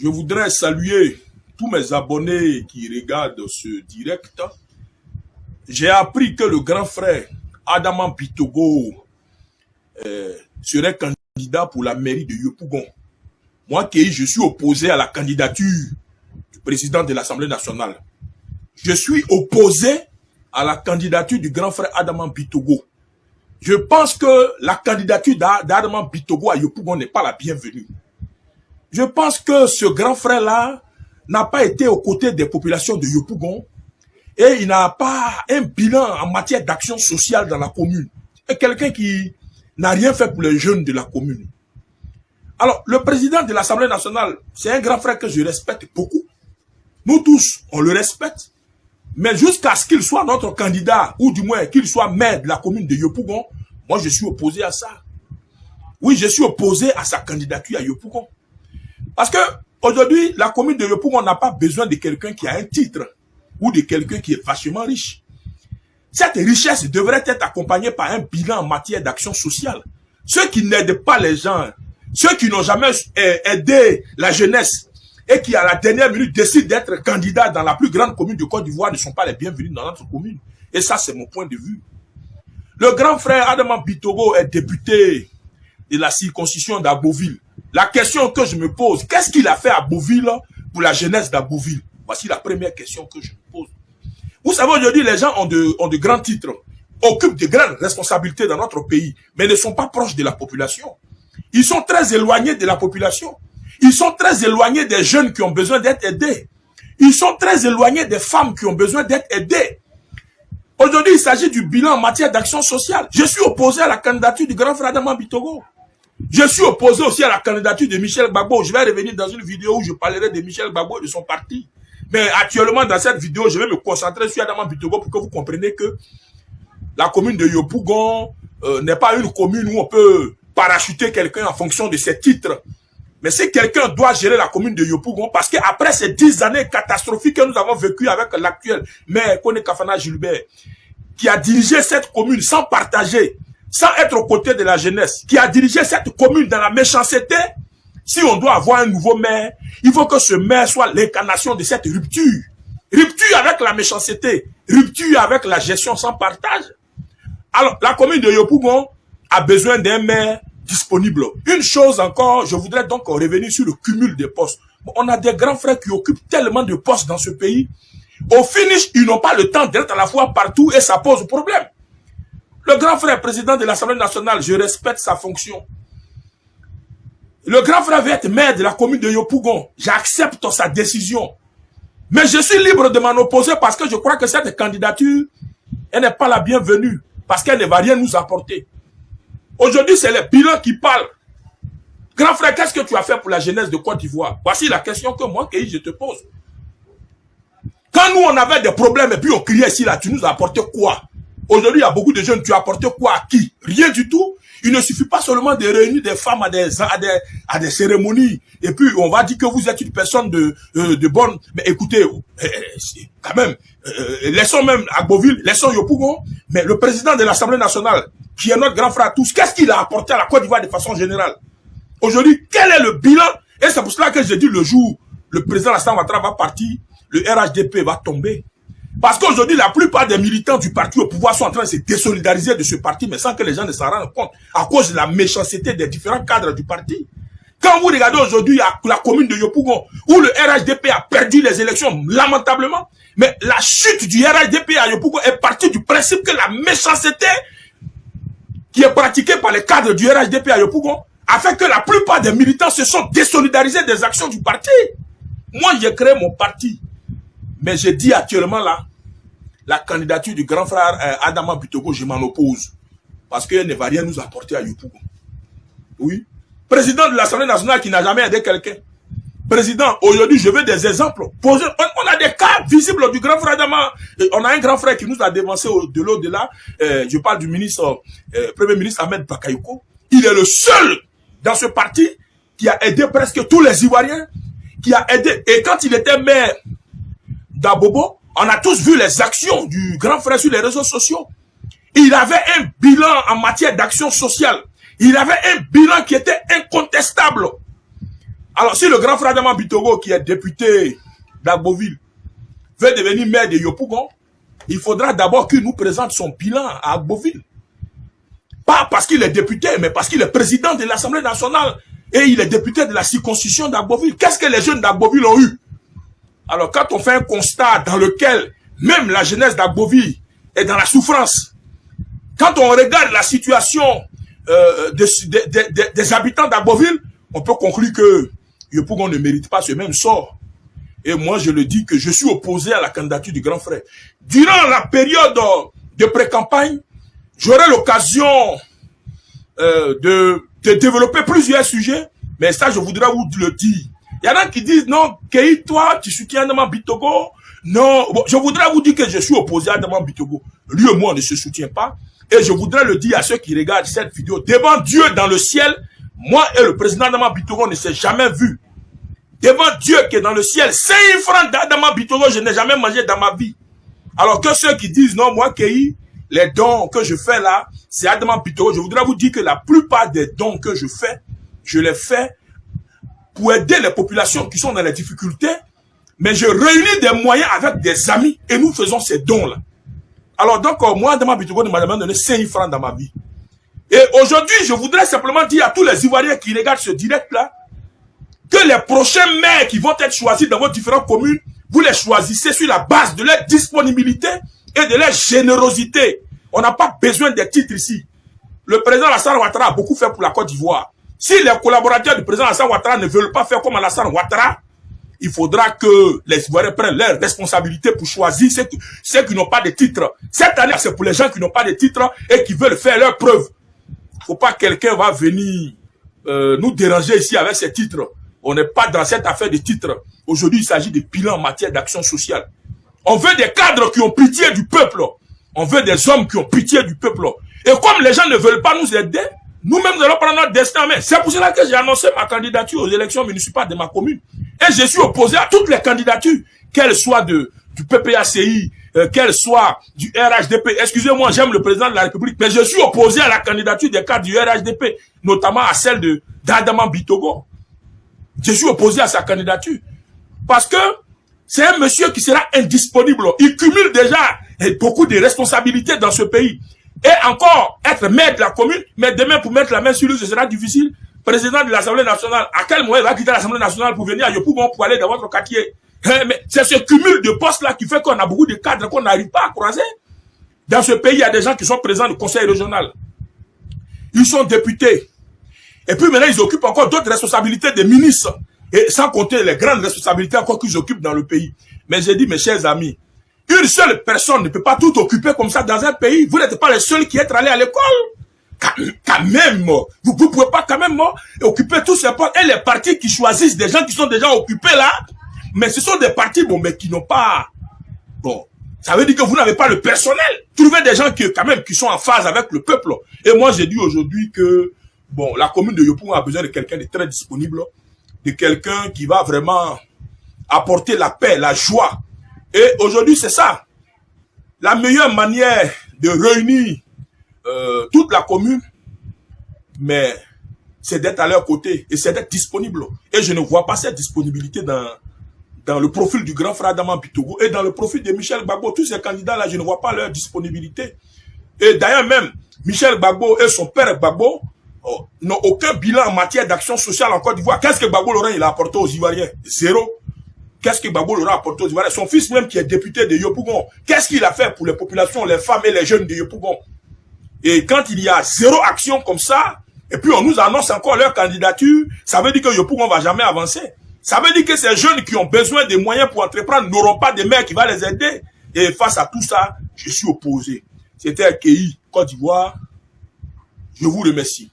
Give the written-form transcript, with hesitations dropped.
Je voudrais saluer tous mes abonnés qui regardent ce direct. J'ai appris que le grand frère Adama Bitogo serait candidat pour la mairie de Yopougon. Moi qui je suis opposé à la candidature du président de l'Assemblée nationale. Je suis opposé à la candidature du grand frère Adama Bitogo. Je pense que la candidature d'Adama Bitogo à Yopougon n'est pas la bienvenue. Je pense que ce grand frère-là n'a pas été aux côtés des populations de Yopougon et il n'a pas un bilan en matière d'action sociale dans la commune. C'est quelqu'un qui n'a rien fait pour les jeunes de la commune. Alors, le président de l'Assemblée nationale, c'est un grand frère que je respecte beaucoup. Nous tous, on le respecte. Mais jusqu'à ce qu'il soit notre candidat, ou du moins qu'il soit maire de la commune de Yopougon, moi je suis opposé à ça. Oui, je suis opposé à sa candidature à Yopougon. Parce que aujourd'hui, la commune de Yopougon n'a pas besoin de quelqu'un qui a un titre ou de quelqu'un qui est vachement riche. Cette richesse devrait être accompagnée par un bilan en matière d'action sociale. Ceux qui n'aident pas les gens, ceux qui n'ont jamais aidé la jeunesse et qui à la dernière minute décident d'être candidats dans la plus grande commune de Côte d'Ivoire ne sont pas les bienvenus dans notre commune. Et ça, c'est mon point de vue. Le grand frère Adama Bitogo est député de la circonscription d'Aboville. La question que je me pose, qu'est-ce qu'il a fait à Beauville pour la jeunesse d'Aboville? Voici la première question que je me pose. Vous savez, aujourd'hui, les gens ont de grands titres, occupent de grandes responsabilités dans notre pays, mais ne sont pas proches de la population. Ils sont très éloignés de la population. Ils sont très éloignés des jeunes qui ont besoin d'être aidés. Ils sont très éloignés des femmes qui ont besoin d'être aidées. Aujourd'hui, il s'agit du bilan en matière d'action sociale. Je suis opposé à la candidature du grand frère Adama Bitogo. Je suis opposé aussi à la candidature de Michel Gbagbo. Je vais revenir dans une vidéo où je parlerai de Michel Gbagbo et de son parti. Mais actuellement, dans cette vidéo, je vais me concentrer sur Adama Bitogo pour que vous compreniez que la commune de Yopougon n'est pas une commune où on peut parachuter quelqu'un en fonction de ses titres. Mais si quelqu'un doit gérer la commune de Yopougon, parce qu'après ces 10 années catastrophiques que nous avons vécues avec l'actuel maire Kone Kafana Gilbert, qui a dirigé cette commune sans partager, sans être aux côtés de la jeunesse, qui a dirigé cette commune dans la méchanceté, si on doit avoir un nouveau maire, il faut que ce maire soit l'incarnation de cette rupture. Rupture avec la méchanceté, rupture avec la gestion sans partage. Alors, la commune de Yopougon a besoin d'un maire disponible. Une chose encore, je voudrais donc revenir sur le cumul des postes. On a des grands frères qui occupent tellement de postes dans ce pays. Au finish, ils n'ont pas le temps d'être à la fois partout et ça pose problème. Le grand frère président de l'Assemblée nationale, je respecte sa fonction. Le grand frère veut être maire de la commune de Yopougon. J'accepte sa décision. Mais je suis libre de m'en opposer parce que je crois que cette candidature, elle n'est pas la bienvenue. Parce qu'elle ne va rien nous apporter. Aujourd'hui, c'est les bilans qui parlent. Grand frère, qu'est-ce que tu as fait pour la jeunesse de Côte d'Ivoire? Voici la question que moi, je te pose. Quand nous, on avait des problèmes et puis on criait ici, là, tu nous as apporté quoi? Aujourd'hui, il y a beaucoup de jeunes, tu as apporté quoi à qui? Rien du tout. Il ne suffit pas seulement de réunir des femmes à des cérémonies. Et puis, on va dire que vous êtes une personne de bonne... Mais écoutez, quand même, laissons même à Beauville, laissons Yopougon, mais le président de l'Assemblée nationale, qui est notre grand frère à tous, qu'est-ce qu'il a apporté à la Côte d'Ivoire de façon générale? Aujourd'hui, quel est le bilan? Et c'est pour cela que j'ai dit le jour, le président Alassane Ouattara va partir, le RHDP va tomber. Parce qu'aujourd'hui, la plupart des militants du parti au pouvoir sont en train de se désolidariser de ce parti, mais sans que les gens ne s'en rendent compte, à cause de la méchanceté des différents cadres du parti. Quand vous regardez aujourd'hui la commune de Yopougon, où le RHDP a perdu les élections lamentablement, mais la chute du RHDP à Yopougon est partie du principe que la méchanceté qui est pratiquée par les cadres du RHDP à Yopougon a fait que la plupart des militants se sont désolidarisés des actions du parti. Moi, j'ai créé mon parti. Mais je dis actuellement là, la candidature du grand frère Adama Bitogo, je m'en oppose. Parce qu'elle ne va rien nous apporter à Yopougon. Oui. Président de l'Assemblée nationale qui n'a jamais aidé quelqu'un. Président, aujourd'hui, je veux des exemples. On a des cas visibles du grand frère Adama. On a un grand frère qui nous a dévancé de l'au-delà. Je parle du ministre, Premier ministre Ahmed Bakayoko. Il est le seul dans ce parti qui a aidé presque tous les Ivoiriens. Qui a aidé. Et quand il était maire d'Abobo, on a tous vu les actions du grand frère sur les réseaux sociaux. Il avait un bilan en matière d'action sociale. Il avait un bilan qui était incontestable. Alors, si le grand frère Adama Bitogo, qui est député d'Agboville, veut devenir maire de Yopougon, il faudra d'abord qu'il nous présente son bilan à Agboville. Pas parce qu'il est député, mais parce qu'il est président de l'Assemblée nationale et il est député de la circonscription d'Agboville. Qu'est-ce que les jeunes d'Agboville ont eu? Alors, quand on fait un constat dans lequel même la jeunesse d'Agboville est dans la souffrance, quand on regarde la situation des habitants d'Agboville, on peut conclure que Yopougon ne mérite pas ce même sort. Et moi, je le dis que je suis opposé à la candidature du grand frère. Durant la période de pré-campagne, j'aurai l'occasion de développer plusieurs sujets, mais ça, je voudrais vous le dire. Il y en a qui disent, non, Kei, toi, tu soutiens Adama Bitogo. Non, bon, je voudrais vous dire que je suis opposé à Adama Bitogo. Lui et moi, on ne se soutient pas. Et je voudrais le dire à ceux qui regardent cette vidéo. Devant Dieu dans le ciel, moi et le président Adama Bitogo ne s'est jamais vu. Devant Dieu qui est dans le ciel, 5 francs d'Adama Bitogo, je n'ai jamais mangé dans ma vie. Alors que ceux qui disent, non, moi, Kei, les dons que je fais là, c'est Adama Bitogo. Je voudrais vous dire que la plupart des dons que je les fais pour aider les populations qui sont dans les difficultés, mais je réunis des moyens avec des amis et nous faisons ces dons-là. Alors donc, moi, Adama Bitogo ne m'a jamais donné 5 francs dans ma vie. Et aujourd'hui, je voudrais simplement dire à tous les Ivoiriens qui regardent ce direct-là, que les prochains maires qui vont être choisis dans vos différentes communes, vous les choisissez sur la base de leur disponibilité et de leur générosité. On n'a pas besoin des titres ici. Le président Alassane Ouattara a beaucoup fait pour la Côte d'Ivoire. Si les collaborateurs du président Alassane Ouattara ne veulent pas faire comme Alassane Ouattara, il faudra que les Ivoiriens prennent leurs responsabilités pour choisir ceux qui n'ont pas de titres. Cette année, c'est pour les gens qui n'ont pas de titres et qui veulent faire leurs preuves. Il ne faut pas que quelqu'un va venir nous déranger ici avec ces titres. On n'est pas dans cette affaire de titres. Aujourd'hui, il s'agit de bilan en matière d'action sociale. On veut des cadres qui ont pitié du peuple. On veut des hommes qui ont pitié du peuple. Et comme les gens ne veulent pas nous aider, nous-mêmes, nous allons prendre notre destin en main. C'est pour cela que j'ai annoncé ma candidature aux élections municipales de ma commune. Et je suis opposé à toutes les candidatures, qu'elles soient du PPACI, qu'elles soient du RHDP. Excusez-moi, j'aime le président de la République, mais je suis opposé à la candidature des cadres du RHDP, notamment à celle d'Adama Bitogo. Je suis opposé à sa candidature. Parce que c'est un monsieur qui sera indisponible. Il cumule déjà beaucoup de responsabilités dans ce pays. Et encore, être maire de la commune, mais demain pour mettre la main sur lui, ce sera difficile. Président de l'Assemblée nationale, à quel moment il va quitter l'Assemblée nationale pour venir à Yopougon pour aller dans votre quartier? Mais c'est ce cumul de postes-là qui fait qu'on a beaucoup de cadres qu'on n'arrive pas à croiser. Dans ce pays, il y a des gens qui sont présents au conseil régional. Ils sont députés. Et puis maintenant, ils occupent encore d'autres responsabilités de ministres. Et sans compter les grandes responsabilités encore qu'ils occupent dans le pays. Mais j'ai dit, mes chers amis, une seule personne ne peut pas tout occuper comme ça dans un pays. Vous n'êtes pas les seuls qui êtes allés à l'école. Quand même, vous ne pouvez pas quand même occuper tous ces postes. Et les partis qui choisissent des gens qui sont déjà occupés là, mais ce sont des partis mais qui n'ont pas... Bon, ça veut dire que vous n'avez pas le personnel. Trouvez des gens qui, quand même, qui sont en phase avec le peuple. Et moi, j'ai dit aujourd'hui que, bon, la commune de Yopougon a besoin de quelqu'un de très disponible, de quelqu'un qui va vraiment apporter la paix, la joie. Et aujourd'hui, c'est ça. La meilleure manière de réunir toute la commune, mais c'est d'être à leur côté et c'est d'être disponible. Et je ne vois pas cette disponibilité dans le profil du grand frère Adama Bitogo et dans le profil de Michel Gbagbo. Tous ces candidats-là, je ne vois pas leur disponibilité. Et d'ailleurs même, Michel Gbagbo et son père Gbagbo n'ont aucun bilan en matière d'action sociale en Côte d'Ivoire. Qu'est-ce que Gbagbo Laurent il a apporté aux Ivoiriens? Zéro. Qu'est-ce que Gbagbo Laurent a apporté aux Ivoiriens? Son fils même qui est député de Yopougon, qu'est-ce qu'il a fait pour les populations, les femmes et les jeunes de Yopougon? Et quand il y a zéro action comme ça, et puis on nous annonce encore leur candidature, ça veut dire que Yopougon va jamais avancer. Ça veut dire que ces jeunes qui ont besoin de moyens pour entreprendre n'auront pas de maire qui va les aider. Et face à tout ça, je suis opposé. C'était Kei, Côte d'Ivoire. Je vous remercie.